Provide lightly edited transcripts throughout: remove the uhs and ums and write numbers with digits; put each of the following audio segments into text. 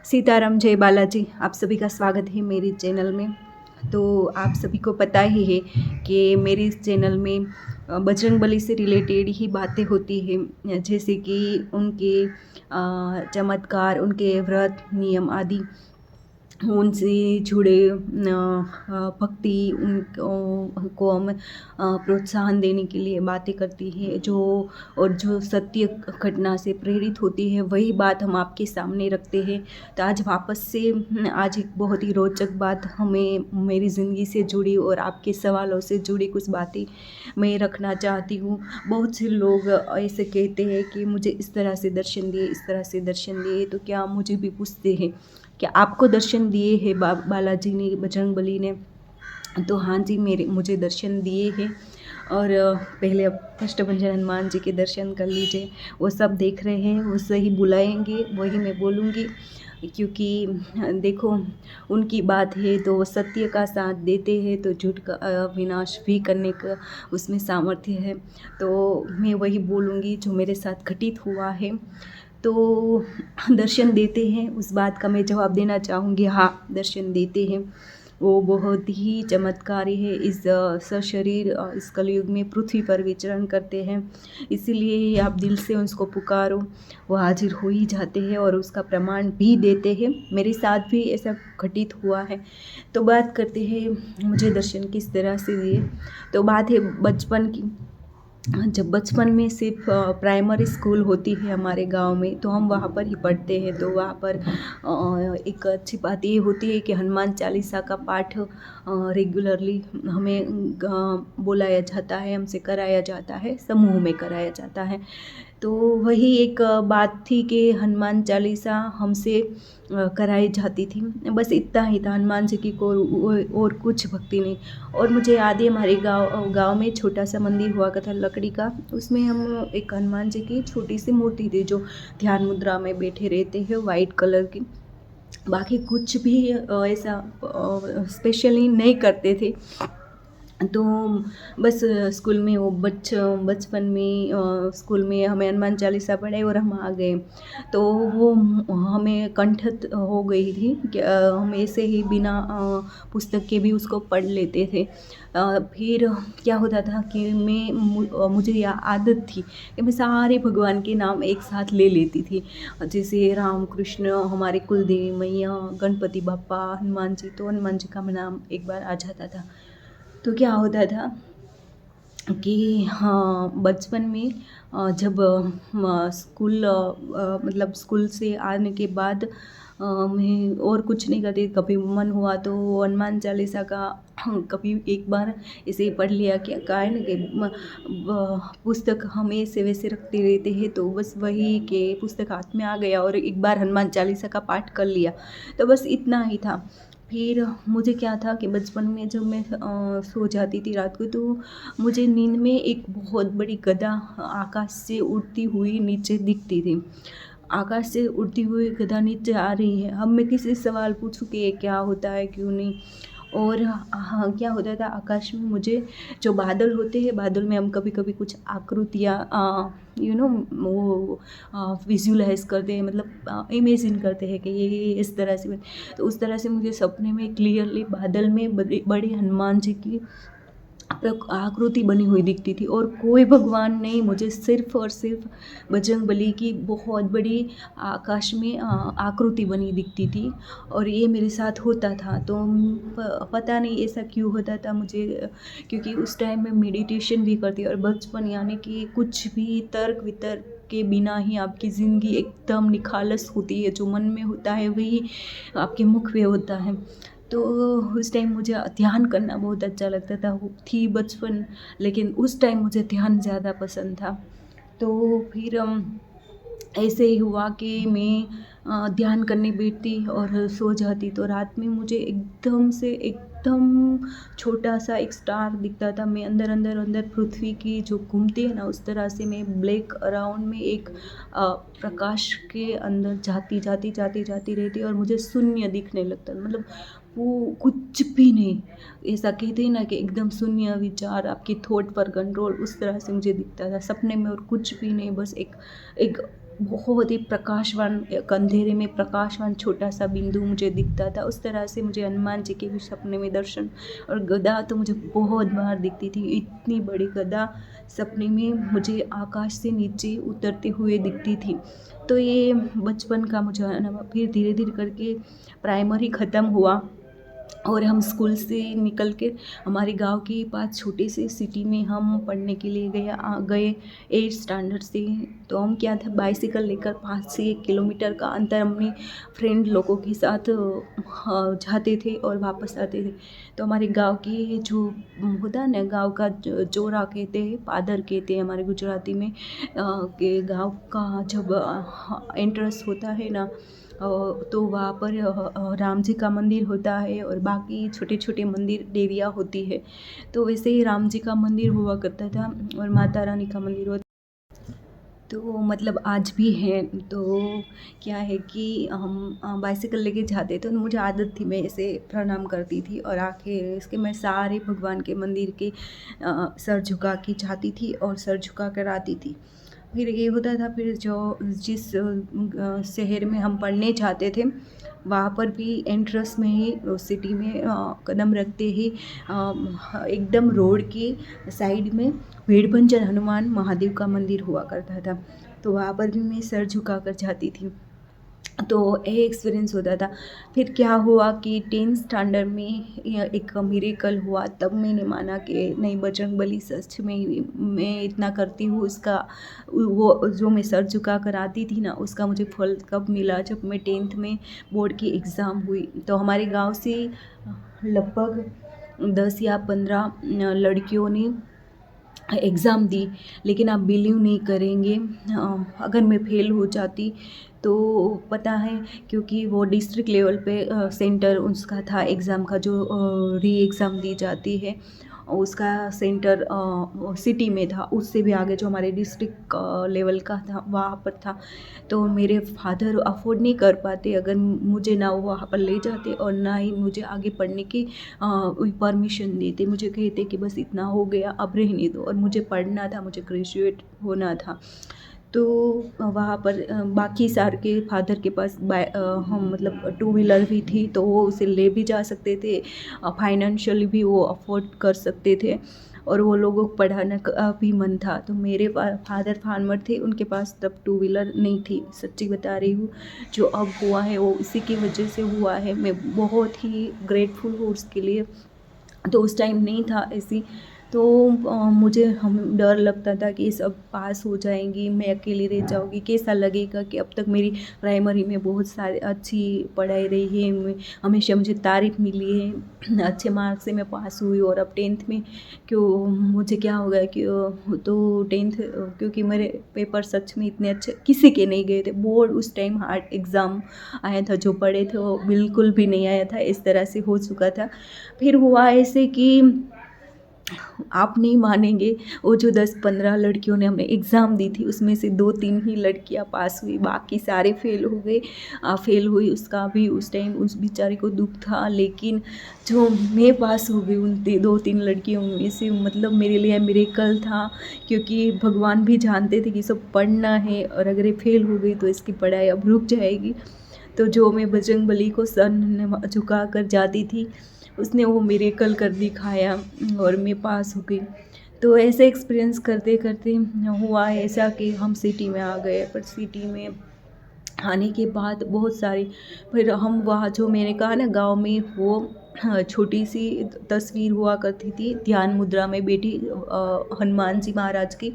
सीताराम जय बालाजी। आप सभी का स्वागत है मेरे चैनल में। तो आप सभी को पता ही है कि मेरे इस चैनल में बजरंगबली से रिलेटेड ही बातें होती हैं, जैसे कि उनके चमत्कार, उनके व्रत नियम आदि, उनसे जुड़े भक्ति उनको हम प्रोत्साहन देने के लिए बातें करती है, और जो सत्य घटना से प्रेरित होती है वही बात हम आपके सामने रखते हैं। तो आज वापस से आज एक बहुत ही रोचक बात हमें मेरी ज़िंदगी से जुड़ी और आपके सवालों से जुड़ी कुछ बातें मैं रखना चाहती हूँ। बहुत से लोग ऐसे कहते हैं कि मुझे इस तरह से दर्शन दिए, इस तरह से दर्शन दिए, तो क्या मुझे भी पूछते हैं कि आपको दर्शन दिए हैं बालाजी ने, बजरंगबली ने? तो हाँ जी, मुझे दर्शन दिए हैं। और पहले अब कष्टभंजन हनुमान जी के दर्शन कर लीजिए। वो सब देख रहे हैं, वो सही बुलाएंगे वही मैं बोलूँगी, क्योंकि देखो, उनकी बात है तो वो सत्य का साथ देते हैं, तो झूठ का विनाश भी करने का उसमें सामर्थ्य है। तो मैं वही बोलूँगी जो मेरे साथ घटित हुआ है। तो दर्शन देते हैं, उस बात का मैं जवाब देना चाहूँगी, हाँ दर्शन देते हैं। वो बहुत ही चमत्कारी है। इस सशरीर इस कलयुग में पृथ्वी पर विचरण करते हैं, इसीलिए आप दिल से उसको पुकारो, वो हाजिर हो ही जाते हैं और उसका प्रमाण भी देते हैं। मेरे साथ भी ऐसा घटित हुआ है। तो बात करते हैं मुझे दर्शन किस तरह से दिए। तो बात है बचपन की। जब बचपन में सिर्फ प्राइमरी स्कूल होती है हमारे गांव में, तो हम वहाँ पर ही पढ़ते हैं। तो वहाँ पर एक अच्छी बात ये होती है कि हनुमान चालीसा का पाठ रेगुलरली हमें बुलाया जाता है, हमसे कराया जाता है, समूह में कराया जाता है। तो वही एक बात थी कि हनुमान चालीसा हमसे कराई जाती थी। बस इतना ही था, हनुमान जी की कोई और कुछ भक्ति नहीं। और मुझे याद है हमारे गांव में छोटा सा मंदिर हुआ करता था लकड़ी का, उसमें हम एक हनुमान जी की छोटी सी मूर्ति थी जो ध्यान मुद्रा में बैठे रहते हैं, वाइट कलर की। बाकी कुछ भी ऐसा स्पेशली नहीं करते थे। तो बस स्कूल में वो बचपन में स्कूल में हमें हनुमान चालीसा पढ़ाई और हम आ गए। तो वो हमें कंठस्थ हो गई थी कि हम ऐसे ही बिना पुस्तक के भी उसको पढ़ लेते थे। फिर क्या होता था कि मुझे यह आदत थी कि मैं सारे भगवान के नाम एक साथ ले लेती थी, जैसे राम कृष्ण, हमारे कुलदेवी मैया, गणपति बाप्पा, हनुमान जी। तो हनुमान जी का नाम एक बार आ जाता था। तो क्या होता था कि हाँ, बचपन में जब स्कूल मतलब स्कूल से आने के बाद मैं और कुछ नहीं करती, कभी मन हुआ तो हनुमान चालीसा का कभी एक बार ऐसे ही पढ़ लिया। क्या का है ना कि पुस्तक हम ऐसे वैसे रखते रहते हैं, तो बस वही कि पुस्तक हाथ में आ गया और एक बार हनुमान चालीसा का पाठ कर लिया। तो बस इतना ही था। फिर मुझे क्या था कि बचपन में जब मैं सो जाती थी रात को, तो मुझे नींद में एक बहुत बड़ी गदा आकाश से उड़ती हुई नीचे दिखती थी। आकाश से उड़ती हुई गदा नीचे आ रही है। अब मैं किसी से सवाल पूछूं कि ये क्या होता है, क्यों नहीं। और हाँ, क्या होता था आकाश में, मुझे जो बादल होते हैं, बादल में हम कभी कभी कुछ आकृतियाँ वो विजुअलाइज करते हैं, मतलब इमेजिन करते हैं कि ये इस तरह से। तो उस तरह से मुझे सपने में क्लियरली बादल में बड़े बड़े हनुमान जी की आकृति बनी हुई दिखती थी, और कोई भगवान नहीं, मुझे सिर्फ और सिर्फ बजरंगबली की बहुत बड़ी आकाश में आकृति बनी दिखती थी। और ये मेरे साथ होता था। तो पता नहीं ऐसा क्यों होता था मुझे, क्योंकि उस टाइम मैं मेडिटेशन भी करती, और बचपन यानी कि कुछ भी तर्क वितर्क के बिना ही आपकी ज़िंदगी एकदम निखालस होती है। जो मन में होता है वही आपके मुख पे होता है। तो उस टाइम मुझे ध्यान करना बहुत अच्छा लगता था। वो थी बचपन, लेकिन उस टाइम मुझे ध्यान ज़्यादा पसंद था। तो फिर ऐसे ही हुआ कि मैं ध्यान करने बैठती और सो जाती, तो रात में मुझे एकदम छोटा सा एक स्टार दिखता था। मैं अंदर अंदर अंदर पृथ्वी की जो घूमती है ना, उस तरह से मैं ब्लैक अराउंड में एक प्रकाश के अंदर जाती रहती, और मुझे शून्य दिखने लगता, मतलब वो कुछ भी नहीं। ऐसा कहते हैं ना कि एकदम शून्य विचार, आपकी थॉट पर कंट्रोल, उस तरह से मुझे दिखता था सपने में। और कुछ भी नहीं, बस एक बहुत ही प्रकाशवान, एक अंधेरे में प्रकाशवान छोटा सा बिंदु मुझे दिखता था। उस तरह से मुझे हनुमान जी के भी सपने में दर्शन, और गदा तो मुझे बहुत बार दिखती थी। इतनी बड़ी गदा सपने में मुझे आकाश से नीचे उतरते हुए दिखती थी। तो ये बचपन का मुझे अनुभव। फिर धीरे धीरे करके प्राइमरी ख़त्म हुआ और हम स्कूल से निकल के हमारे गांव के पास छोटे से सिटी में हम पढ़ने के लिए गए 8th स्टैंडर्ड से। तो हम क्या था, बाइसिकल लेकर 5 से 1 किलोमीटर का अंतर अपने फ्रेंड लोगों के साथ जाते थे और वापस आते थे। तो हमारे गांव की जो होता है ना, गांव का जोरा कहते हैं, पादर कहते हैं हमारे गुजराती में, के गांव का जब एंट्रेंस होता है ना, तो वहाँ पर राम जी का मंदिर होता है और बाकी छोटे छोटे मंदिर देवियाँ होती है। तो वैसे ही राम जी का मंदिर हुआ करता था और माता रानी का मंदिर होता। तो मतलब आज भी है। तो क्या है कि हम बाइसिकल लेके जाते तो मुझे आदत थी, मैं ऐसे प्रणाम करती थी और आके इसके मैं सारे भगवान के मंदिर के सर झुका के जाती थी और सर झुका कर आती थी। फिर ये होता था, फिर जो जिस शहर में हम पढ़ने जाते थे वहाँ पर भी एंट्रेंस में ही सिटी में कदम रखते ही एकदम रोड की साइड में भेड़बंजर हनुमान महादेव का मंदिर हुआ करता था। तो वहाँ पर भी मैं सर झुका कर जाती थी। तो ये एक्सपीरियंस होता था। फिर क्या हुआ कि 10th स्टैंडर्ड में एक मिरेकल हुआ, तब मैंने माना कि नहीं, बजरंगबली सच में मैं इतना करती हूँ, उसका वो जो मैं सर झुका कर आती थी ना, उसका मुझे फल कब मिला, जब मैं 10th में बोर्ड की एग्ज़ाम हुई। तो हमारे गांव से लगभग 10 या 15 लड़कियों ने एग्ज़ाम दी। लेकिन आप बिलीव नहीं करेंगे, अगर मैं फ़ेल हो जाती तो पता है, क्योंकि वो डिस्ट्रिक्ट लेवल पे सेंटर उसका था एग्ज़ाम का, जो री एग्ज़ाम दी जाती है, उसका सेंटर सिटी में था। उससे भी आगे जो हमारे डिस्ट्रिक्ट लेवल का था वहाँ पर था। तो मेरे फादर अफोर्ड नहीं कर पाते अगर मुझे ना वो वहाँ पर ले जाते और ना ही मुझे आगे पढ़ने की परमिशन देते। मुझे कहते कि बस इतना हो गया, अब रहने दो, और मुझे पढ़ना था, मुझे ग्रेजुएट होना था। तो वहाँ पर बाकी सार के फादर के पास हम मतलब टू व्हीलर भी थी, तो वो उसे ले भी जा सकते थे, फाइनेंशियली भी वो अफोर्ड कर सकते थे, और वो लोगों को पढ़ाने का भी मन था। तो मेरे फादर फार्मर थे, उनके पास तब टू व्हीलर नहीं थी। सच्ची बता रही हूँ, जो अब हुआ है वो इसी की वजह से हुआ है। मैं बहुत ही ग्रेटफुल हूँ उसके लिए। तो उस टाइम नहीं था ऐसी। तो मुझे हम डर लगता था कि सब पास हो जाएंगी, मैं अकेली रह जाऊँगी, कैसा लगेगा कि अब तक मेरी प्राइमरी में बहुत सारी अच्छी पढ़ाई रही है, हमेशा मुझे तारीफ़ मिली है, अच्छे मार्क्स से मैं पास हुई। और अब 10th में क्यों मुझे क्या हो गया कि तो 10th, क्योंकि मेरे पेपर सच में इतने अच्छे किसी के नहीं गए थे। बोर्ड उस टाइम हार्ड एग्ज़ाम आया था, जो पढ़े थे वो बिल्कुल भी नहीं आया था, इस तरह से हो चुका था। फिर हुआ ऐसे कि आप नहीं मानेंगे, वो जो 10-15 लड़कियों ने हमें एग्ज़ाम दी थी उसमें से 2-3 ही लड़कियां पास हुई, बाकी सारे फेल हो गए। फेल हुई, उसका भी उस टाइम उस बेचारी को दुख था। लेकिन जो मैं पास हो गई उन 2-3 लड़कियों में से, मतलब मेरे लिए मिरेकल था, क्योंकि भगवान भी जानते थे कि सब पढ़ना है और अगर ये फेल हो गई तो इसकी पढ़ाई अब रुक जाएगी। तो जो मैं बजरंगबली को सर झुका कर जाती थी, उसने वो मिरेकल कर दिखाया और मैं पास हो गई। तो ऐसे एक्सपीरियंस करते करते हुआ ऐसा कि हम सिटी में आ गए। पर सिटी में आने के बाद बहुत सारी, फिर हम वहाँ जो मैंने कहा ना गांव में, वो छोटी सी तस्वीर हुआ करती थी ध्यान मुद्रा में बैठी हनुमान जी महाराज की।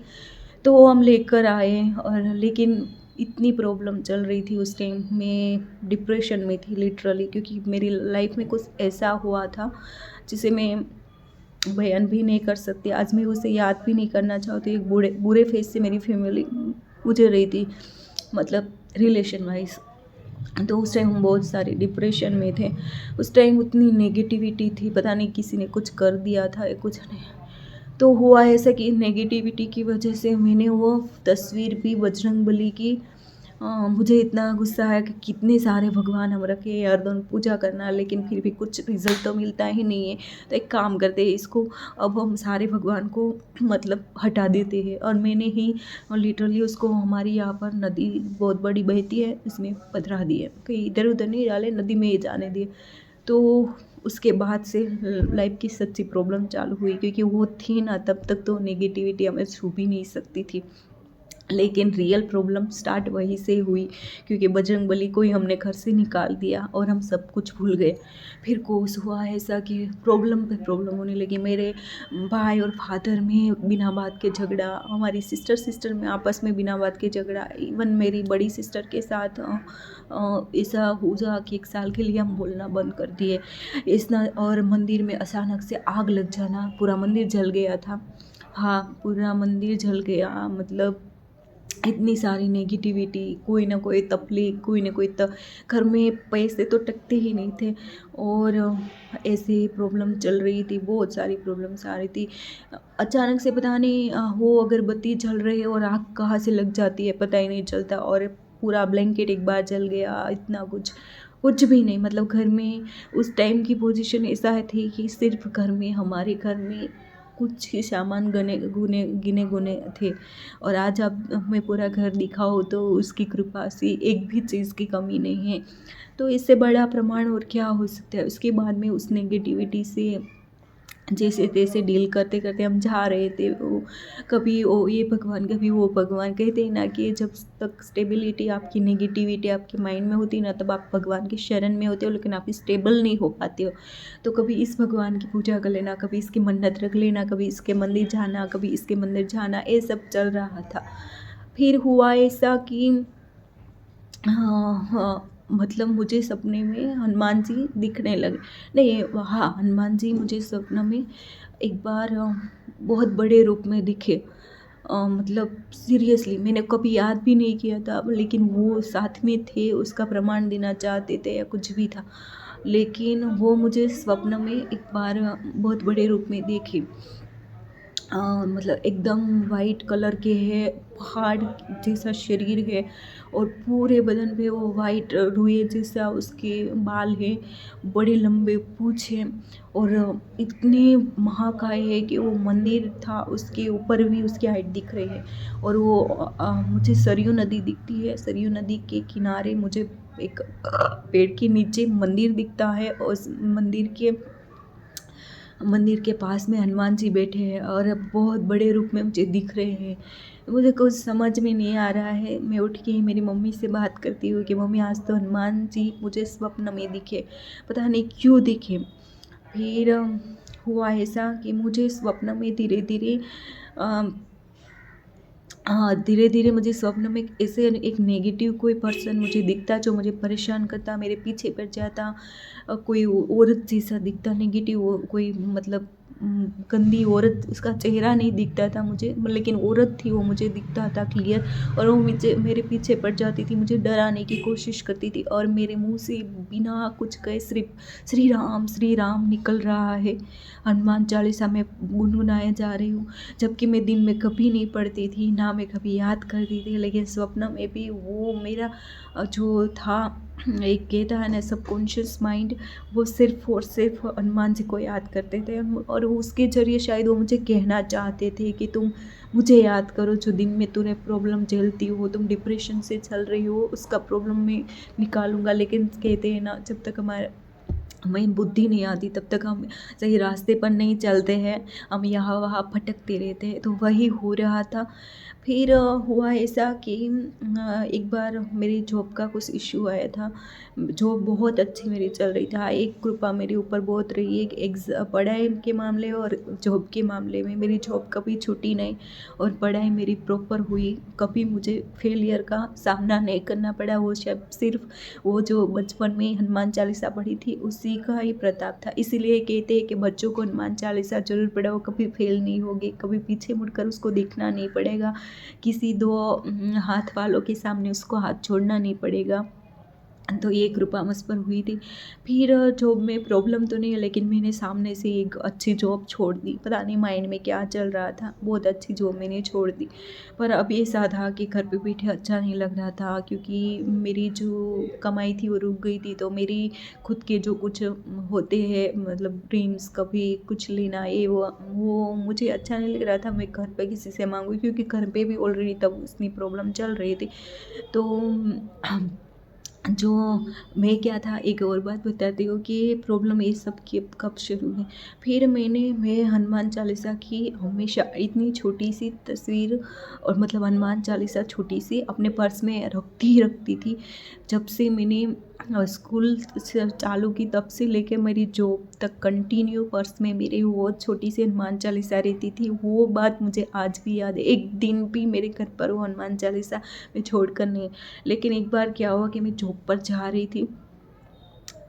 तो वो हम लेकर आए। और लेकिन इतनी प्रॉब्लम चल रही थी उस टाइम, मैं डिप्रेशन में थी लिटरली, क्योंकि मेरी लाइफ में कुछ ऐसा हुआ था जिसे मैं बयान भी नहीं कर सकती। आज मैं उसे याद भी नहीं करना चाहती। एक बुरे बुरे फेस से मेरी फैमिली गुजर रही थी, मतलब रिलेशन वाइज। तो उस टाइम हम बहुत सारे डिप्रेशन में थे। उस टाइम उतनी नेगेटिविटी थी, पता नहीं किसी ने कुछ कर दिया था या कुछ नहीं। तो हुआ ऐसा कि नेगेटिविटी की वजह से मैंने वो तस्वीर भी बजरंगबली की मुझे इतना गुस्सा आया कि कितने सारे भगवान हम रखे हर दिन पूजा करना, लेकिन फिर भी कुछ रिजल्ट तो मिलता ही नहीं है। तो एक काम करते हैं, इसको अब हम सारे भगवान को मतलब हटा देते हैं। और मैंने ही लिटरली उसको, हमारी यहाँ पर नदी बहुत बड़ी बहती है, उसमें पधरा दिए, कहीं इधर उधर नहीं डाले, नदी में ही जाने दिए। तो उसके बाद से लाइफ की सच्ची प्रॉब्लम चालू हुई, क्योंकि वो थी ना, तब तक तो नेगेटिविटी हमें छू भी नहीं सकती थी। लेकिन रियल प्रॉब्लम स्टार्ट वहीं से हुई, क्योंकि बजरंगबली को ही हमने घर से निकाल दिया और हम सब कुछ भूल गए। फिर कोस हुआ ऐसा कि प्रॉब्लम पे प्रॉब्लम होने लगी। मेरे भाई और फादर में बिना बात के झगड़ा, हमारी सिस्टर में आपस में बिना बात के झगड़ा, इवन मेरी बड़ी सिस्टर के साथ ऐसा हुआ कि 1 साल के लिए हम बोलना बंद कर दिए इतना। और मंदिर में अचानक से आग लग जाना, पूरा मंदिर जल गया था। हाँ, पूरा मंदिर जल गया, मतलब इतनी सारी नेगेटिविटी, कोई ना कोई तकलीफ, कोई ना कोई घर में पैसे तो टकते ही नहीं थे। और ऐसे ही प्रॉब्लम चल रही थी, बहुत सारी प्रॉब्लम्स आ रही थी। अचानक से पता नहीं वो अगरबत्ती जल रही है और आग कहाँ से लग जाती है पता ही नहीं चलता, और पूरा ब्लैंकेट एक बार जल गया, इतना कुछ कुछ भी नहीं। मतलब घर में उस टाइम की पोजीशन ऐसा थी कि सिर्फ घर में, हमारे घर में कुछ ही सामान गिने गुने थे। और आज आप मैं पूरा घर दिखाऊँ तो उसकी कृपा से एक भी चीज़ की कमी नहीं है। तो इससे बड़ा प्रमाण और क्या हो सकता है। उसके बाद में उस नेगेटिविटी से जैसे तैसे डील करते करते हम जा रहे थे। वो कभी वो ये भगवान, कभी वो भगवान, कहते हैं ना कि जब तक स्टेबिलिटी आपकी, नेगेटिविटी आपके माइंड में होती है ना, तब आप भगवान के शरण में होते हो, लेकिन आप स्टेबल नहीं हो पाते हो। तो कभी इस भगवान की पूजा कर लेना, कभी इसकी मन्नत रख लेना, कभी इसके मंदिर जाना, कभी इसके मंदिर जाना, ये सब चल रहा था। फिर हुआ ऐसा कि हाँ, हाँ, मतलब मुझे सपने में हनुमान जी दिखने लगे। नहीं, हाँ, हनुमान जी मुझे सपने में एक बार बहुत बड़े रूप में दिखे। मतलब सीरियसली मैंने कभी याद भी नहीं किया था, लेकिन वो साथ में थे, उसका प्रमाण देना चाहते थे या कुछ भी था। लेकिन वो मुझे स्वप्न में एक बार बहुत बड़े रूप में दिखे। मतलब एकदम वाइट कलर के है, पहाड़ जैसा शरीर है, और पूरे बदन पे वो वाइट रुई जैसा उसके बाल है, बड़े लंबे पूँछ हैं, और इतने महाकाय है कि वो मंदिर था उसके ऊपर भी उसकी हाइट दिख रही है। और वो मुझे सरयू नदी दिखती है, सरयू नदी के किनारे मुझे एक पेड़ के नीचे मंदिर दिखता है, और उस मंदिर के पास में हनुमान जी बैठे हैं और बहुत बड़े रूप में मुझे दिख रहे हैं। मुझे कुछ समझ में नहीं आ रहा है। मैं उठ के मेरी मम्मी से बात करती हूँ कि मम्मी, आज तो हनुमान जी मुझे स्वप्न में दिखे, पता नहीं क्यों दिखे। फिर हुआ ऐसा कि मुझे स्वप्न में धीरे धीरे हाँ, धीरे-धीरे मुझे स्वप्न में ऐसे एक नेगेटिव कोई पर्सन मुझे दिखता, जो मुझे परेशान करता, मेरे पीछे पड़ जाता। कोई औरत जैसा दिखता नेगेटिव, कोई मतलब गंदी औरत, उसका चेहरा नहीं दिखता था मुझे, लेकिन औरत थी वो मुझे दिखता था क्लियर। और वो मुझे मेरे पीछे पड़ जाती थी, मुझे डराने की कोशिश करती थी, और मेरे मुँह से बिना कुछ कहे सिर्फ श्री राम निकल रहा है। हनुमान चालीसा मैं गुनगुनाए जा रही हूँ। जबकि मैं दिन में कभी नहीं पढ़ती थी, ना मैं कभी याद करती थी, लेकिन स्वप्न में भी वो मेरा जो था, एक कहता है ना सबकॉन्शियस माइंड, वो सिर्फ और सिर्फ हनुमान जी को याद करते थे। और उसके ज़रिए शायद वो मुझे कहना चाहते थे कि तुम मुझे याद करो, जो दिन में तूने प्रॉब्लम झेलती हो, तुम डिप्रेशन से चल रही हो, उसका प्रॉब्लम मैं निकालूंगा। लेकिन कहते हैं ना, जब तक हमारे हमें बुद्धि नहीं आती तब तक हम सही रास्ते पर नहीं चलते हैं, हम यहाँ वहाँ भटकते रहते हैं। तो वही हो रहा था। फिर हुआ ऐसा कि एक बार मेरी जॉब का कुछ इश्यू आया था। जॉब बहुत अच्छी मेरी चल रही था, एक कृपा मेरे ऊपर बहुत रही है कि पढ़ाई के मामले और जॉब के मामले में मेरी जॉब कभी छूटी नहीं, और पढ़ाई मेरी प्रॉपर हुई, कभी मुझे फेलियर का सामना नहीं करना पड़ा। वो सिर्फ वो जो बचपन में हनुमान चालीसा पढ़ी थी उसी का ही प्रताप था। इसीलिए कहते हैं कि बच्चों को हनुमान चालीसा जरूर पढ़े, वो कभी फेल नहीं होगी, कभी पीछे मुड़कर उसको देखना नहीं पड़ेगा, किसी दो हाथ वालों के सामने उसको हाथ छोड़ना नहीं पड़ेगा। तो ये कृपा मुझ पर हुई थी। फिर जॉब में प्रॉब्लम तो नहीं है, लेकिन मैंने सामने से एक अच्छी जॉब छोड़ दी। पता नहीं माइंड में क्या चल रहा था, बहुत अच्छी जॉब मैंने छोड़ दी। पर अब ऐसा था कि घर पे बैठे अच्छा नहीं लग रहा था, क्योंकि मेरी जो कमाई थी वो रुक गई थी। तो मेरी खुद के जो कुछ होते हैं, मतलब ड्रीम्स, कभी कुछ लेना ये वो मुझे अच्छा नहीं लग रहा था। मैं घर पे किसी से मांगूँ, क्योंकि घर पे भी ऑलरेडी तब इतनी प्रॉब्लम चल रही थी। तो जो मैं क्या था, एक और बात बताती हूँ कि प्रॉब्लम ये सब की कब शुरू हुई। फिर मैं हनुमान चालीसा की हमेशा इतनी छोटी सी तस्वीर, और मतलब हनुमान चालीसा छोटी सी अपने पर्स में रखती ही रखती थी। जब से मैंने स्कूल से चालू की, तब से लेके मेरी जॉब तक कंटिन्यू पर्स में मेरे वो छोटी सी हनुमान चालीसा रहती थी। वो बात मुझे आज भी याद है। एक दिन भी मेरे घर पर वो हनुमान चालीसा मैं छोड़ कर नहीं। लेकिन एक बार क्या हुआ कि मैं जॉब पर जा रही थी।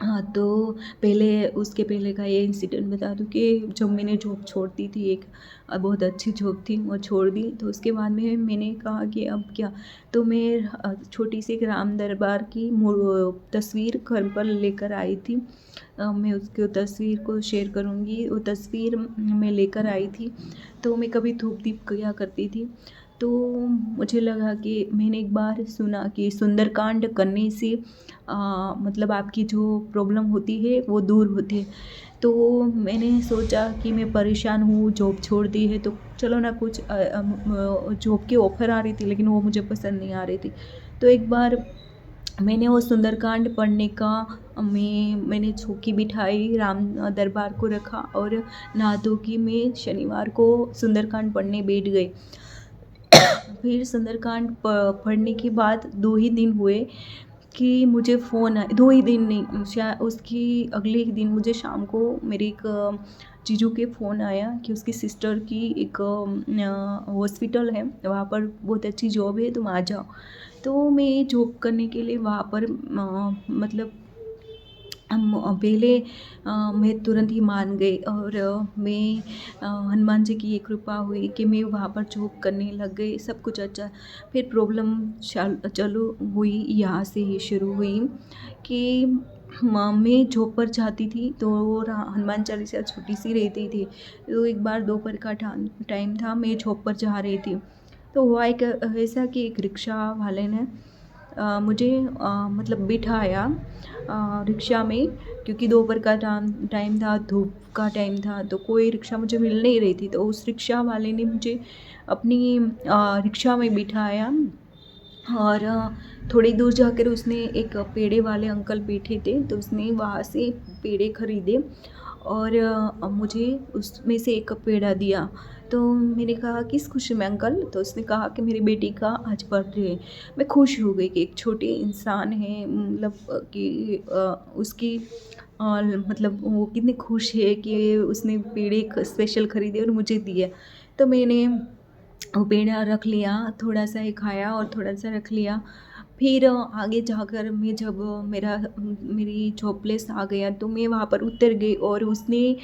हाँ, तो पहले उसके पहले का ये इंसिडेंट बता दूँ कि जब मैंने जॉब छोड़ दी थी, एक बहुत अच्छी जॉब थी, वो छोड़ दी। तो उसके बाद में मैंने कहा कि अब क्या। तो मैं छोटी सी एक राम दरबार की तस्वीर घर पर लेकर आई थी। मैं उसकी तस्वीर को शेयर करूँगी। वो तस्वीर मैं लेकर आई थी। तो मैं कभी धूप दीप किया करती थी। तो मुझे लगा कि मैंने एक बार सुना कि सुंदरकांड करने से मतलब आपकी जो प्रॉब्लम होती है वो दूर होती है। तो मैंने सोचा कि मैं परेशान हूँ, जॉब छोड़ दी है, तो चलो ना कुछ जॉब की ऑफ़र आ रही थी, लेकिन वो मुझे पसंद नहीं आ रही थी। तो एक बार मैंने वो सुंदरकांड पढ़ने का मैंने चौकी बिठाई, राम दरबार को रखा और नहा धो के मैं शनिवार को सुंदरकांड पढ़ने बैठ गई। फिर सुंदरकांड पढ़ने के बाद 2 ही दिन हुए कि मुझे फ़ोन आया। 2 ही दिन नहीं, उसकी अगले ही दिन मुझे शाम को मेरे एक जीजू के फ़ोन आया कि उसकी सिस्टर की एक हॉस्पिटल है, वहाँ पर बहुत अच्छी जॉब है, तुम आ जाओ। तो मैं जॉब करने के लिए वहाँ पर मतलब पहले मैं तुरंत ही मान गई, और मैं हनुमान जी की ये कृपा हुई कि मैं वहाँ पर जॉब करने लग गई, सब कुछ अच्छा। फिर प्रॉब्लम चालू हुई, यहाँ से ही शुरू हुई कि मैं जॉब पर जाती थी, तो हनुमान चालीसा छोटी सी रहती थी। तो एक बार दोपहर का टाइम था, मैं जॉब पर जा रही थी। तो हुआ एक ऐसा कि एक रिक्शा वाले ने मुझे मतलब बिठाया रिक्शा में, क्योंकि दोपहर का टाइम था, धूप का टाइम था, तो कोई रिक्शा मुझे मिल नहीं रही थी। तो उस रिक्शा वाले ने मुझे अपनी रिक्शा में बिठाया, और थोड़ी दूर जाकर उसने एक पेड़े वाले अंकल बैठे थे, तो उसने वहाँ से पेड़े खरीदे और मुझे उसमें से एक पेड़ा दिया। तो मैंने कहा किस खुशी में अंकल? तो उसने कहा कि मेरी बेटी का आज बर्थडे है। मैं खुश हो गई कि एक छोटे इंसान है, मतलब कि उसकी मतलब वो कितनी खुश है कि उसने पेड़े स्पेशल खरीदे और मुझे दिए। तो मैंने वो पेड़ा रख लिया, थोड़ा-सा ही खाया और थोड़ा-सा रख लिया। फिर आगे जाकर मैं जब मेरी जॉब प्लेस आ गया, तो मैं वहाँ पर उतर गई, और उसने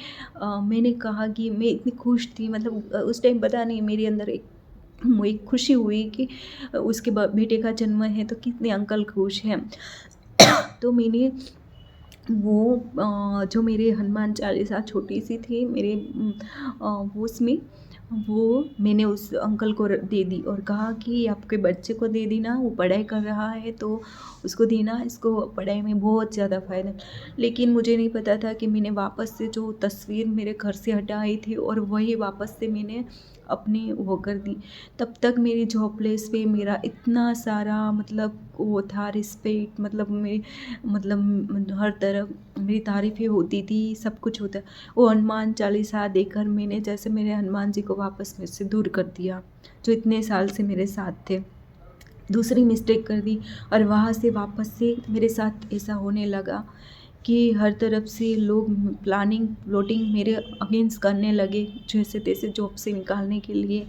मैंने कहा कि मैं इतनी खुश थी, मतलब उस टाइम पता नहीं मेरे अंदर एक खुशी हुई कि उसके बेटे का जन्म है, तो कितने अंकल खुश हैं। तो मैंने वो जो मेरे हनुमान चालीसा छोटी सी थी मेरे वो उसमें वो मैंने उस अंकल को दे दी और कहा कि आपके बच्चे को दे देना, वो पढ़ाई कर रहा है तो उसको देना, इसको पढ़ाई में बहुत ज़्यादा फ़ायदा। लेकिन मुझे नहीं पता था कि मैंने वापस से जो तस्वीर मेरे घर से हटाई थी और वही वापस से मैंने अपनी वो कर दी। तब तक मेरी जॉब प्लेस पे मेरा इतना सारा मतलब वो था रिस्पेक्ट, मतलब हर तरफ मेरी तारीफ़ें होती थी, सब कुछ होता। वो हनुमान चालीसा देखकर मैंने जैसे मेरे हनुमान जी को वापस मेरे से दूर कर दिया, जो इतने साल से मेरे साथ थे। दूसरी मिस्टेक कर दी, और वहाँ से वापस से मेरे साथ ऐसा होने लगा कि हर तरफ से लोग प्लॉटिंग मेरे अगेंस्ट करने लगे, जैसे तैसे जॉब से निकालने के लिए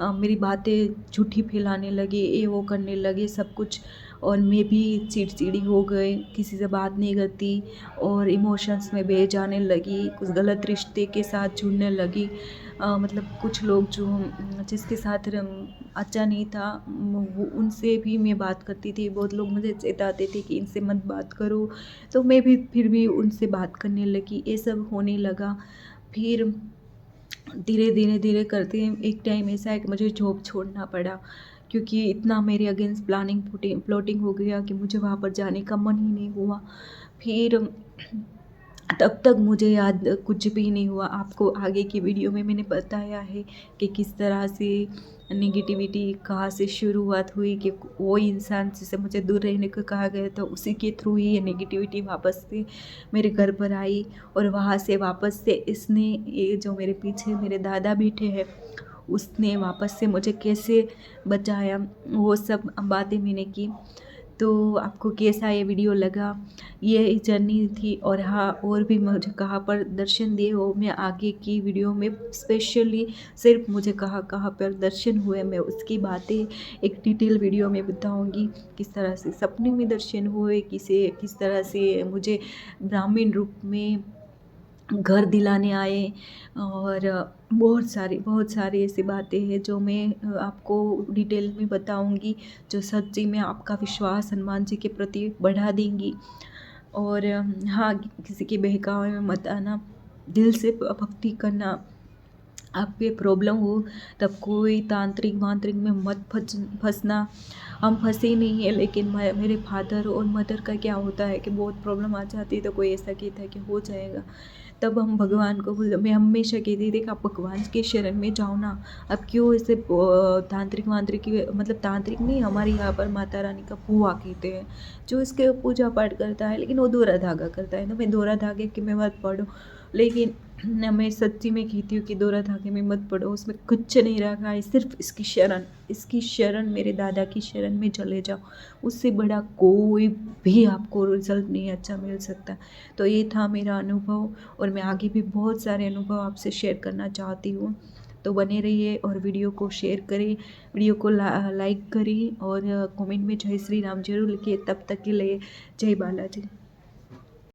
मेरी बातें झूठी फैलाने लगे, ये वो करने लगे सब कुछ। और मैं भी चिड़चिड़ी हो गई, किसी से बात नहीं करती और इमोशंस में बह जाने लगी, कुछ गलत रिश्ते के साथ जुड़ने लगी। मतलब कुछ लोग जो जिसके साथ अच्छा नहीं था, वो उनसे भी मैं बात करती थी। बहुत लोग मुझे चेताते थे कि इनसे मत बात करो, तो मैं भी फिर भी उनसे बात करने लगी। ये सब होने लगा। फिर धीरे करते एक टाइम ऐसा है कि मुझे जॉब छोड़ना पड़ा, क्योंकि इतना मेरे अगेंस्ट प्लॉटिंग हो गया कि मुझे वहाँ पर जाने का मन ही नहीं हुआ। फिर तब तक मुझे याद कुछ भी नहीं हुआ। आपको आगे की वीडियो में मैंने बताया है कि किस तरह से नेगेटिविटी कहाँ से शुरुआत हुई, कि वो इंसान जिससे मुझे दूर रहने को कहा गया था, उसी के थ्रू ही ये नेगेटिविटी वापस से मेरे घर पर आई। और वहाँ से वापस से इसने, ये जो मेरे पीछे मेरे दादा बैठे हैं, उसने वापस से मुझे कैसे बचाया, वो सब बातें मैंने की। तो आपको कैसा ये वीडियो लगा, ये जर्नी थी। और हाँ, और भी मुझे कहाँ पर दर्शन दिए हो, मैं आगे की वीडियो में स्पेशली सिर्फ मुझे कहाँ कहाँ पर दर्शन हुए, मैं उसकी बातें एक डिटेल वीडियो में बताऊंगी। किस तरह से सपने में दर्शन हुए, किस तरह से मुझे ब्राह्मण रूप में घर दिलाने आए, और बहुत सारी ऐसी बातें हैं जो मैं आपको डिटेल में बताऊंगी, जो सच्ची में आपका विश्वास हनुमान जी के प्रति बढ़ा देंगी। और हाँ, किसी के बहकावे में मत आना, दिल से भक्ति करना। आप पे प्रॉब्लम हो तब कोई तांत्रिक वांत्रिक में मत फंसना। हम फंसे नहीं है, लेकिन मेरे फादर और मदर का क्या होता है कि बहुत प्रॉब्लम आ जाती है, तो कोई ऐसा कहता है कि हो जाएगा, तब हम भगवान को मैं हमेशा कहती थी कि आप भगवान के शरण में जाओ ना। अब क्यों ऐसे तांत्रिक वांत्रिक की, मतलब तांत्रिक नहीं, हमारे यहाँ पर माता रानी का फूआ कहते हैं, जो इसके पूजा पाठ करता है, लेकिन वो दोहरा धागा करता है। तो मैं दोहरा धागे की मैं मत पढ़ूँ, लेकिन मैं सच्ची में कहती हूँ कि दोहरा धागे में मत पड़ो, उसमें कुछ नहीं रखा है, सिर्फ इसकी शरण मेरे दादा की शरण में चले जाओ। उससे बड़ा कोई भी आपको रिजल्ट नहीं अच्छा मिल सकता। तो ये था मेरा अनुभव, और मैं आगे भी बहुत सारे अनुभव आपसे शेयर करना चाहती हूँ। तो बने रहिए और वीडियो को शेयर करें, वीडियो को लाइक करें, और कमेंट में जय श्री राम जरूर लिखिए। तब तक के लिए जय बालाजी।